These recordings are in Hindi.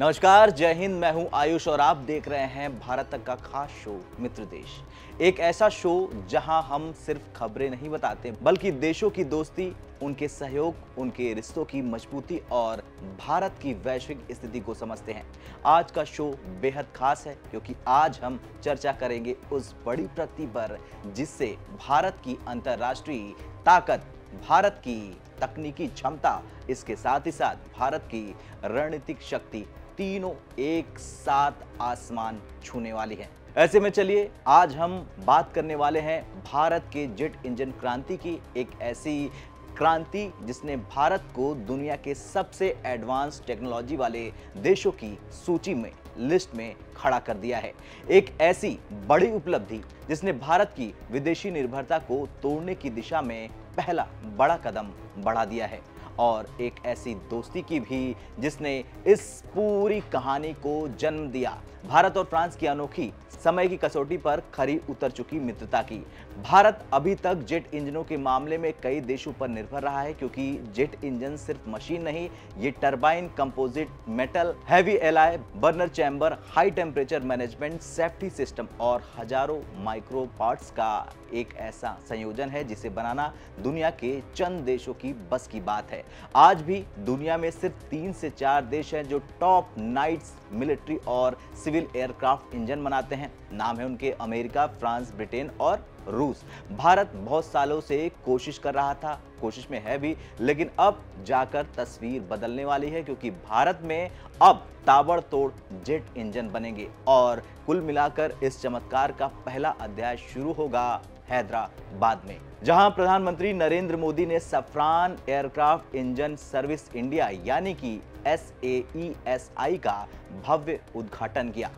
नमस्कार, जय हिंद। मैं हूं आयुष और आप देख रहे हैं भारत तक का खास शो मित्र देश। एक ऐसा शो जहां हम सिर्फ खबरें नहीं बताते बल्कि देशों की दोस्ती, उनके सहयोग, उनके रिश्तों की मजबूती और भारत की वैश्विक स्थिति को समझते हैं। आज का शो बेहद खास है क्योंकि आज हम चर्चा करेंगे उस बड़ी प्रगति पर जिससे भारत की अंतर्राष्ट्रीय ताकत, भारत की तकनीकी क्षमता, इसके साथ ही साथ भारत की रणनीतिक शक्ति तीनों एक साथ आसमान छूने वाली है। ऐसे में चलिए आज हम बात करने वाले हैं भारत के जेट इंजन क्रांति की, एक ऐसी क्रांति जिसने भारत को दुनिया के सबसे एडवांस टेक्नोलॉजी वाले देशों की सूची में, लिस्ट में खड़ा कर दिया है। एक ऐसी बड़ी उपलब्धि जिसने भारत की विदेशी निर्भरता को तोड़ने की दिशा में पहला बड़ा कदम बढ़ा दिया है और एक ऐसी दोस्ती की भी जिसने इस पूरी कहानी को जन्म दिया। भारत और फ्रांस की अनोखी समय की कसौटी पर खरी उतर चुकी मित्रता की। भारत अभी तक जेट इंजनों के मामले में कई देशों पर निर्भर रहा है क्योंकि जेट इंजन सिर्फ मशीन नहीं, ये turbine, composite, metal, heavy alloy, burner chamber, high temperature management, safety system और हजारों माइक्रो पार्ट्स का एक ऐसा संयोजन है जिसे बनाना दुनिया के चंद देशों की बस की बात है। आज भी दुनिया में सिर्फ 3 से 4 देश हैं जो टॉप नाइट्स मिलिट्री और सिविल एयरक्राफ्ट इंजन बनाते हैं। नाम है उनके अमेरिका, फ्रांस, ब्रिटेन और रूस। भारत बहुत सालों से कोशिश कर रहा था, कोशिश में है भी, लेकिन अब जाकर तस्वीर बदलने वाली है क्योंकि भारत में अब ताबड़तोड़ जेट इंजन बनेंगे और कुल मिलाकर इस चमत्कार का पहला अध्याय शुरू होगा हैदराबाद में, जहां प्रधानमंत्री नरेंद्र मोदी ने सफ्रान एयरक्राफ्ट इंजन सर्विस इंडिया यानी कि SAESI का भव्य उद्घाटन किया।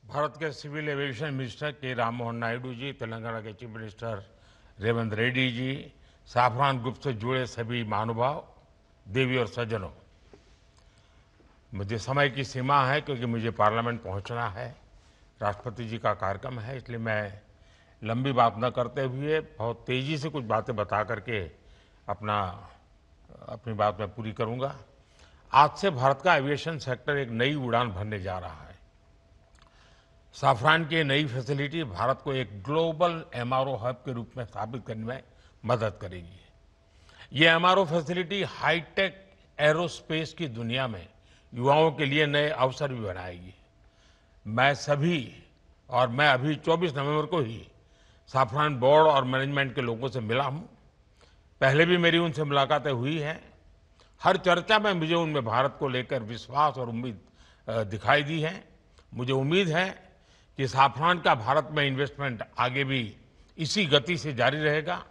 भारत के सिविल एविएशन मिनिस्टर के राम मोहन नायडू जी, तेलंगाना के chief minister Revanth Reddy ji, Safran group से जुड़े सभी महानुभाव, देवी और सज्जनों, मुझे समय की सीमा है क्योंकि मुझे पार्लियामेंट पहुंचना है, राष्ट्रपति जी का कार्यक्रम है, इसलिए मैं लंबी बात न करते हुए बहुत तेजी से कुछ बातें बता करके अपनी बात मैं पूरी करूंगा। आज से भारत का एविएशन सेक्टर एक नई उड़ान भरने जा रहा है। साफरान की नई फैसिलिटी भारत को एक ग्लोबल MRO हब के रूप में स्थापित करने में मदद करेगी। ये MRO फैसिलिटी हाईटेक एरोस्पेस की दुनिया में युवाओं के लिए नए अवसर भी बनाएगी। मैं अभी 24 नवंबर को ही साफरान बोर्ड और मैनेजमेंट के लोगों से मिला हूं। पहले भी मेरी उनसे मुलाकातें हुई हैं। हर चर्चा में मुझे उनमें भारत को लेकर विश्वास और उम्मीद दिखाई दी है। मुझे उम्मीद है कि साफरान का भारत में इन्वेस्टमेंट आगे भी इसी गति से जारी रहेगा।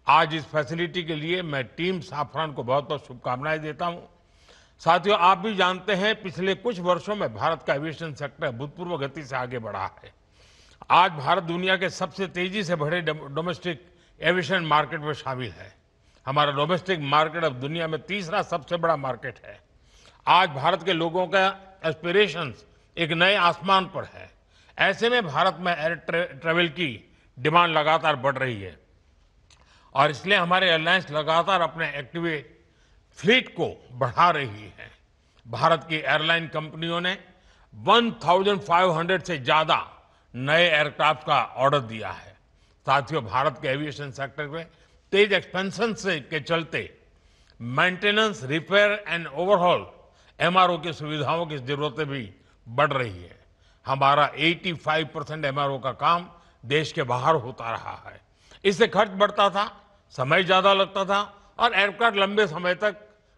आज इस फैसिलिटी के लिए मैं टीम साफरान को बहुत बहुत शुभकामनाएं देता हूं। साथियों, आप भी जानते हैं पिछले कुछ वर्षों में भारत का एविएशन सेक्टर भूतपूर्व गति से आगे बढ़ा है। आज भारत दुनिया के सबसे तेजी से बढ़े डोमेस्टिक एविएशन मार्केट में शामिल है। हमारा डोमेस्टिक मार्केट अब दुनिया में तीसरा सबसे बड़ा मार्केट है। आज भारत के लोगों का एस्पिरेशंस एक नए आसमान पर है। ऐसे में भारत में एयर ट्रेवल की डिमांड लगातार बढ़ रही है और इसलिए हमारे एयरलाइंस लगातार अपने एक्टिवेट फ्लीट को बढ़ा रही है। भारत की एयरलाइन कंपनियों ने 1500 से ज्यादा नए एयरक्राफ्ट का ऑर्डर दिया है। साथियों, भारत के एविएशन सेक्टर में तेज एक्सपेंशन के चलते maintenance, repair and overhaul MRO की सुविधाओं की जरूरतें भी बढ़ रही है। हमारा 85% MRO का काम देश के बाहर होता रहा है। इससे खर्च बढ़ता था, समय ज्यादा लगता था और एयरक्राफ्ट लंबे समय तक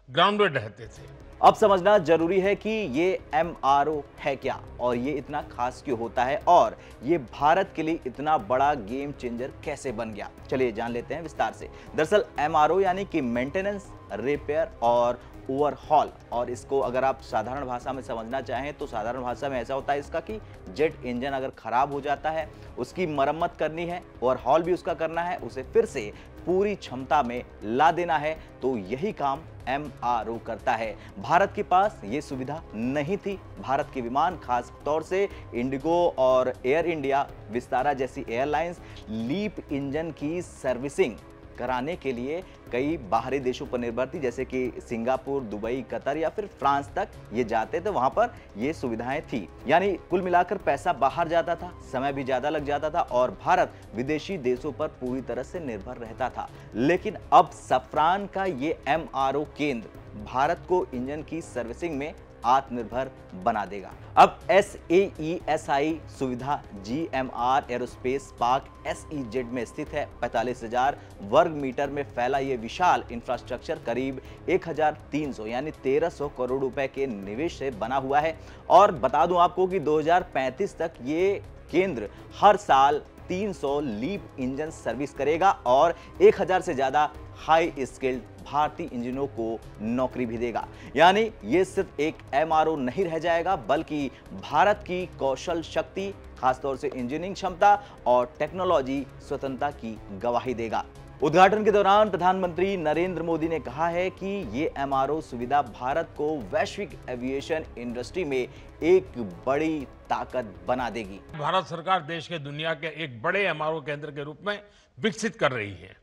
ग्राउंडेड रहते थे। अब समझना जरूरी है कि ये MRO है क्या और ये इतना खास क्यों होता है और ये भारत के लिए इतना बड़ा गेम चेंजर कैसे बन गया। चलिए जान लेते हैं विस्तार से। दरअसल MRO यानी कि मेंटेनेंस, रिपेयर और ओवरहॉल, और इसको अगर आप साधारण भाषा में समझना चाहें तो साधारण भाषा में ऐसा होता है इसका कि जेट इंजन अगर खराब हो जाता है, उसकी मरम्मत करनी है, ओवरहॉल भी उसका करना है, उसे फिर से पूरी क्षमता में ला देना है, तो यही काम MRO करता है। भारत के पास ये सुविधा नहीं थी। भारत के विमान, खास तौर से इंडिगो और एयर इंडिया, विस्तारा जैसी एयरलाइंस लीप इंजन की सर्विसिंग कराने के लिए कई बाहरी देशों पर निर्भर थी, जैसे कि सिंगापुर, दुबई, कतर या फिर फ्रांस तक ये जाते थे, वहां पर ये सुविधाएं थी। यानी कुल मिलाकर पैसा बाहर जाता था, समय भी ज्यादा लग जाता था और भारत विदेशी देशों पर पूरी तरह से निर्भर रहता था। लेकिन अब सफ्रान का ये MRO केंद्र भारत को इंजन की सर्विसिंग में आत्मनिर्भर बना देगा। अब SAESI सुविधा GMR एरोस्पेस पार्क SEZ में स्थित है। 45,000 वर्ग मीटर में फैला ये विशाल इंफ्रास्ट्रक्चर करीब 1,300 यानी 1,300 करोड़ रुपए के निवेश से बना हुआ है। और बता दूं आपको कि 2035 तक ये केंद्र हर साल 300 लीप इंजन सर्विस करेगा और 1,000 से ज्यादा हाई स्किल्ड भारतीय इंजीनियरों को नौकरी भी देगा। यानी ये सिर्फ एक MRO नहीं रह जाएगा, बल्कि भारत की कौशल शक्ति, खासतौर से इंजीनियरिंग क्षमता और टेक्नोलॉजी स्वतंत्रता की गवाही देगा। उद्घाटन के दौरान प्रधानमंत्री नरेंद्र मोदी ने कहा है कि ये MRO सुविधा भारत को वैश्विक एविएशन इंडस्ट्री में एक बड़ी ताकत बना देगी। भारत सरकार देश के दुनिया के एक बड़े MRO केंद्र के रूप में विकसित कर रही है।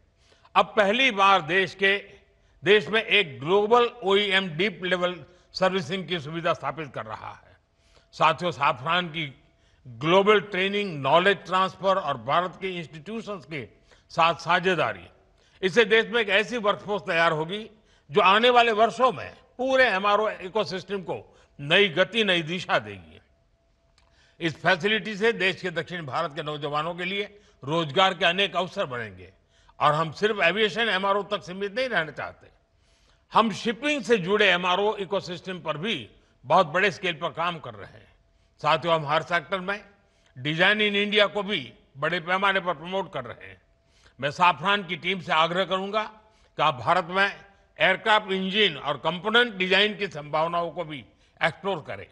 अब पहली बार देश में एक global OEM deep level servicing की सुविधा स्थापित कर रहा है। साथियों, साफरान की ग्लोबल ट्रेनिंग, नॉलेज ट्रांसफर और भारत के इंस्टीट्यूशंस के साथ साझेदारी, इससे देश में एक ऐसी वर्कफोर्स तैयार होगी जो आने वाले वर्षों में पूरे MRO इकोसिस्टम को नई गति, नई दिशा देगी। इस फैसिलिटी से देश के दक्षिण भारत के नौजवानों के लिए रोजगार के अनेक अवसर बढ़ेंगे। और हम सिर्फ एविएशन MRO तक सीमित नहीं रहना चाहते, हम शिपिंग से जुड़े MRO इकोसिस्टम पर भी बहुत बड़े स्केल पर काम कर रहे हैं। साथियों, हम हर सेक्टर में डिजाइन इन इंडिया को भी बड़े पैमाने पर प्रमोट कर रहे हैं। मैं साफरान की टीम से आग्रह करूंगा कि आप भारत में एयरक्राफ्ट इंजन और कंपोनेंट डिजाइन की संभावनाओं को भी एक्सप्लोर करें।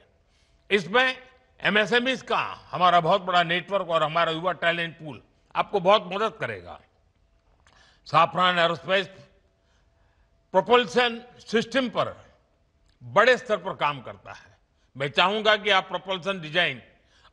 इसमें MSMEs का हमारा बहुत बड़ा नेटवर्क और हमारा युवा टैलेंट पूल आपको बहुत मदद करेगा। साफरान एरोस्पेस प्रोपल्शन सिस्टम पर बड़े स्तर पर काम करता है। मैं चाहूंगा कि आप प्रोपल्शन डिजाइन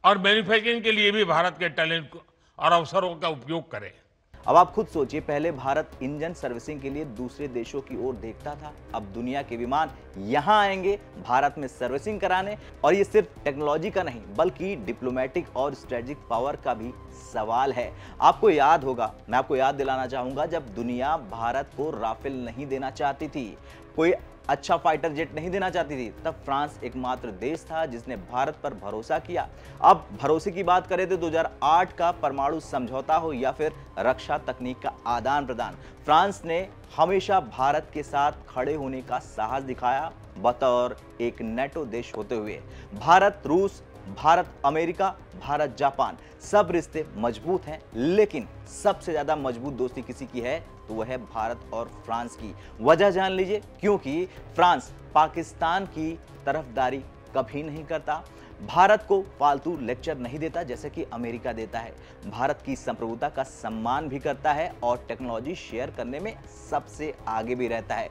और मैन्युफैक्चरिंग के लिए भी भारत के टैलेंट और अवसरों का उपयोग करें। अब आप खुद सोचिए, पहले भारत इंजन सर्विसिंग के लिए दूसरे देशों की ओर देखता था, अब दुनिया के विमान यहां आएंगे भारत में सर्विसिंग कराने। और ये सिर्फ टेक्नोलॉजी का नहीं, बल्कि डिप्लोमेटिक और स्ट्रेटेजिक पावर का भी सवाल है। आपको याद होगा, मैं आपको याद दिलाना चाहूंगा, जब दुनिया भारत को राफेल नहीं देना चाहती थी, कोई अच्छा फाइटर जेट नहीं देना चाहती थी, तब फ्रांस एकमात्र देश था जिसने भारत पर भरोसा किया। अब भरोसे की बात करें तो 2008 का परमाणु समझौता हो या फिर रक्षा तकनीक का आदान प्रदान, फ्रांस ने हमेशा भारत के साथ खड़े होने का साहस दिखाया। बतौर एक नेटो देश होते हुए भारत रूस, भारत अमेरिका, भारत जापान, सब रिश्ते मजबूत हैं, लेकिन सबसे ज्यादा मजबूत दोस्ती किसी की है तो वह है भारत और फ्रांस की। वजह जान लीजिए, क्योंकि फ्रांस पाकिस्तान की तरफदारी कभी नहीं करता, भारत को फालतू लेक्चर नहीं देता जैसे कि अमेरिका देता है, भारत की संप्रभुता का सम्मान भी करता है और टेक्नोलॉजी शेयर करने में सबसे आगे भी रहता है।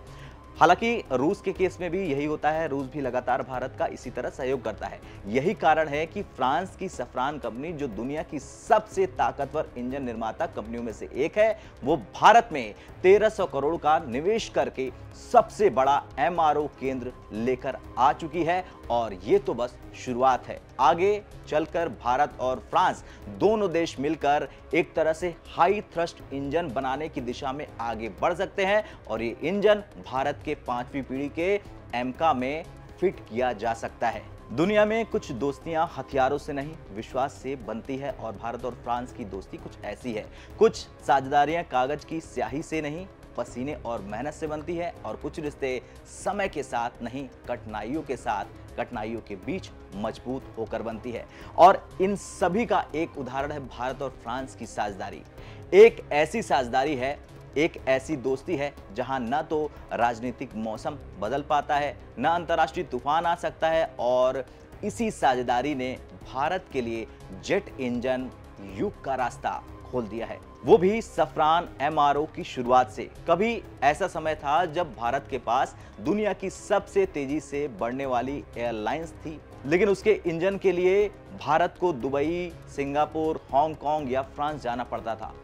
हालांकि रूस के केस में भी यही होता है, रूस भी लगातार भारत का इसी तरह सहयोग करता है। यही कारण है कि फ्रांस की सफ्रान कंपनी, जो दुनिया की सबसे ताकतवर इंजन निर्माता कंपनियों में से एक है, वो भारत में 1,300 करोड़ का निवेश करके सबसे बड़ा MRO केंद्र लेकर आ चुकी है। और ये तो बस शुरुआत है, आगे चलकर भारत और फ्रांस दोनों देश मिलकर एक तरह से हाई थ्रस्ट इंजन बनाने की दिशा में आगे बढ़ सकते हैं और ये इंजन भारत के 5वीं पीढ़ी के एमका में फिट किया जा सकता है। दुनिया में कुछ दोस्तियां हथियारों से नहीं, विश्वास से बनती है और भारत और फ्रांस की दोस्ती कुछ ऐसी है। कुछ साझेदारियां कागज की स्याही से नहीं, पसीने और मेहनत से बनती है और कुछ रिश्ते समय के साथ नहीं, कठिनाइयों के साथ, कठिनाइयों के बीच मजबूत होकर बनती है। और इन सभी का एक उदाहरण है भारत और फ्रांस की साझेदारी। एक ऐसी साझेदारी है, एक ऐसी दोस्ती है जहां न तो राजनीतिक मौसम बदल पाता है, न अंतर्राष्ट्रीय तूफान आ सकता है, और इसी साझेदारी ने भारत के लिए जेट इंजन युग का रास्ता खोल दिया है, वो भी सफ्रान MRO की शुरुआत से। कभी ऐसा समय था जब भारत के पास दुनिया की सबसे तेजी से बढ़ने वाली एयरलाइंस थी, लेकिन उसके इंजन के लिए भारत को दुबई, सिंगापुर, हांगकांग या फ्रांस जाना पड़ता था।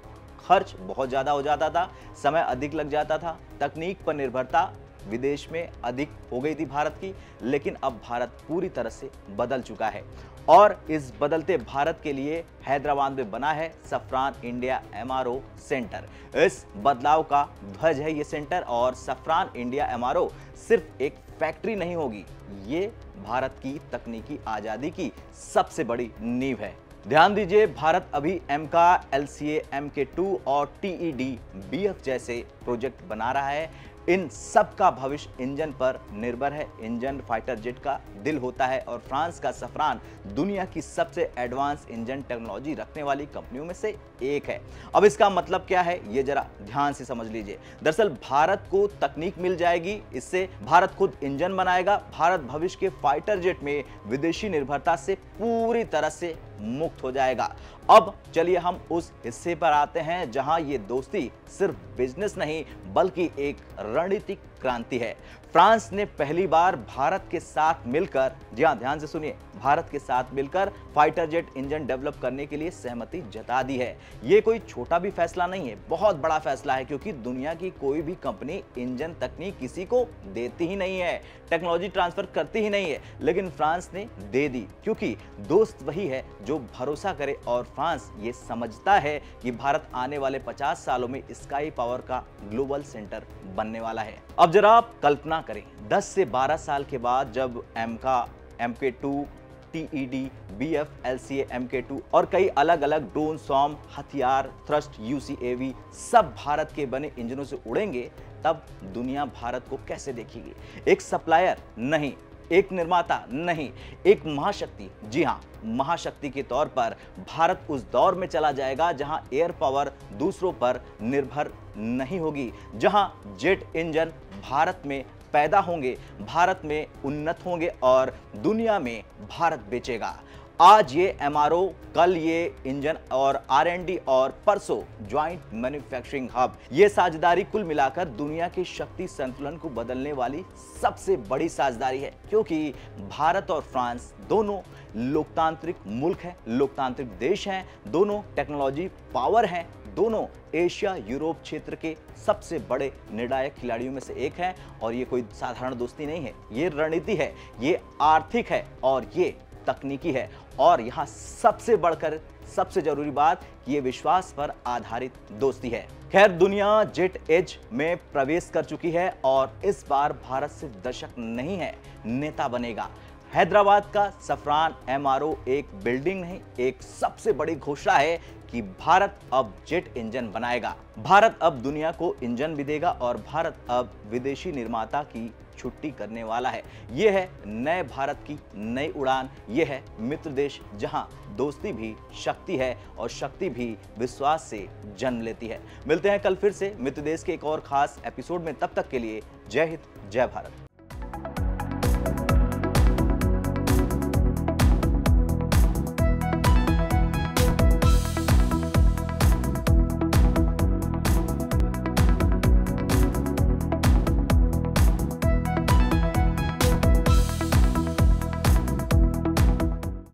खर्च बहुत ज्यादा हो जाता था, समय अधिक लग जाता था, तकनीक पर निर्भरता विदेश में अधिक हो गई थी भारत की। लेकिन अब भारत पूरी तरह से बदल चुका है और इस बदलते भारत के लिए हैदराबाद में बना है सफ्रान इंडिया एमआरओ सेंटर। इस बदलाव का ध्वज है ये सेंटर और सफ्रान इंडिया एमआरओ सिर्फ एक फैक्ट्री नहीं होगी, ये भारत की तकनीकी आजादी की सबसे बड़ी नींव है। ध्यान दीजिए, भारत अभी एमका, एलसीए, MK2 और TED, BF जैसे प्रोजेक्ट बना रहा है। इन सब का भविष्य इंजन पर निर्भर है। इंजन फाइटर जेट का दिल होता है और फ्रांस का सफ्रान दुनिया की सबसे एडवांस इंजन टेक्नोलॉजी रखने वाली कंपनियों में से एक है। अब इसका मतलब क्या है, ये जरा ध्यान से समझ लीजिए। दरअसल भारत को तकनीक मिल जाएगी, इससे भारत खुद इंजन बनाएगा। भारत भविष्य के फाइटर जेट में विदेशी निर्भरता से पूरी तरह से मुक्त हो जाएगा। अब चलिए हम उस हिस्से पर आते हैं जहां ये दोस्ती सिर्फ बिजनेस नहीं बल्कि एक रणनीतिक क्रांति है। फ्रांस ने पहली बार भारत के साथ मिलकर, जी हां ध्यान से सुनिए, भारत के साथ मिलकर फाइटर जेट इंजन डेवलप करने के लिए सहमति जता दी है। ये कोई छोटा भी फैसला नहीं है, बहुत बड़ा फैसला है, क्योंकि दुनिया की कोई भी कंपनी इंजन तकनीक किसी को देती ही नहीं है, टेक्नोलॉजी ट्रांसफर करती ही नहीं है, लेकिन फ्रांस ने दे दी, क्योंकि दोस्त वही है जो भरोसा करे और फ्रांस ये समझता है कि भारत आने वाले 50 सालों में स्काई पावर का ग्लोबल सेंटर बनने वाला है। अब जरा आप कल्पना करें, 10 से 12 साल के बाद जब एमका, MK2, TED, BF, LCA, MK2 और कई अलग अलग ड्रोन, सॉम, हथियार, थ्रस्ट, UCAV सब भारत के बने इंजनों से उड़ेंगे, तब दुनिया भारत को कैसे देखेगी? एक सप्लायर नहीं, एक निर्माता नहीं, एक महाशक्ति। जी हां, महाशक्ति के तौर पर भारत उस दौर में चला जाएगा जहां एयर पावर दूसरों पर निर्भर नहीं होगी, जहां जेट इंजन भारत में पैदा होंगे, भारत में उन्नत होंगे और दुनिया में भारत बेचेगा। आज ये एमआरओ, कल ये इंजन और R&D और परसों ज्वाइंट मैन्युफैक्चरिंग हब, ये साझेदारी कुल मिलाकर दुनिया के शक्ति संतुलन को बदलने वाली सबसे बड़ी साझेदारी है, क्योंकि भारत और फ्रांस दोनों लोकतांत्रिक मुल्क हैं, लोकतांत्रिक देश हैं, दोनों टेक्नोलॉजी पावर हैं, दोनों एशिया यूरोप क्षेत्र के सबसे बड़े निर्णायक खिलाड़ियों में से एक हैं। और ये कोई साधारण दोस्ती नहीं है, ये रणनीति है, ये आर्थिक है और ये तकनीकी है। और यहाँ सबसे बढ़कर सबसे जरूरी बात कि ये विश्वास पर आधारित दोस्ती है। खैर, दुनिया जेट एज में प्रवेश कर चुकी है और इस बार भारत सिर्फ दर्शक नहीं है, नेता बनेगा। हैदराबाद का सफ्रान एमआरओ एक बिल्डिंग नहीं, एक सबसे बड़ी घोषणा है कि भारत अब जेट इंजन बनाएगा। भारत अब दुनिया को इंजन भी देगा और भारत अब विदेशी निर्माता की छुट्टी करने वाला है। यह है नए भारत की नई उड़ान, यह है मित्र देश जहां दोस्ती भी शक्ति है और शक्ति भी विश्वास से जन्म लेती है। मिलते हैं कल फिर से मित्र देश के एक और खास एपिसोड में, तब तक के लिए जय हिंद, जय भारत।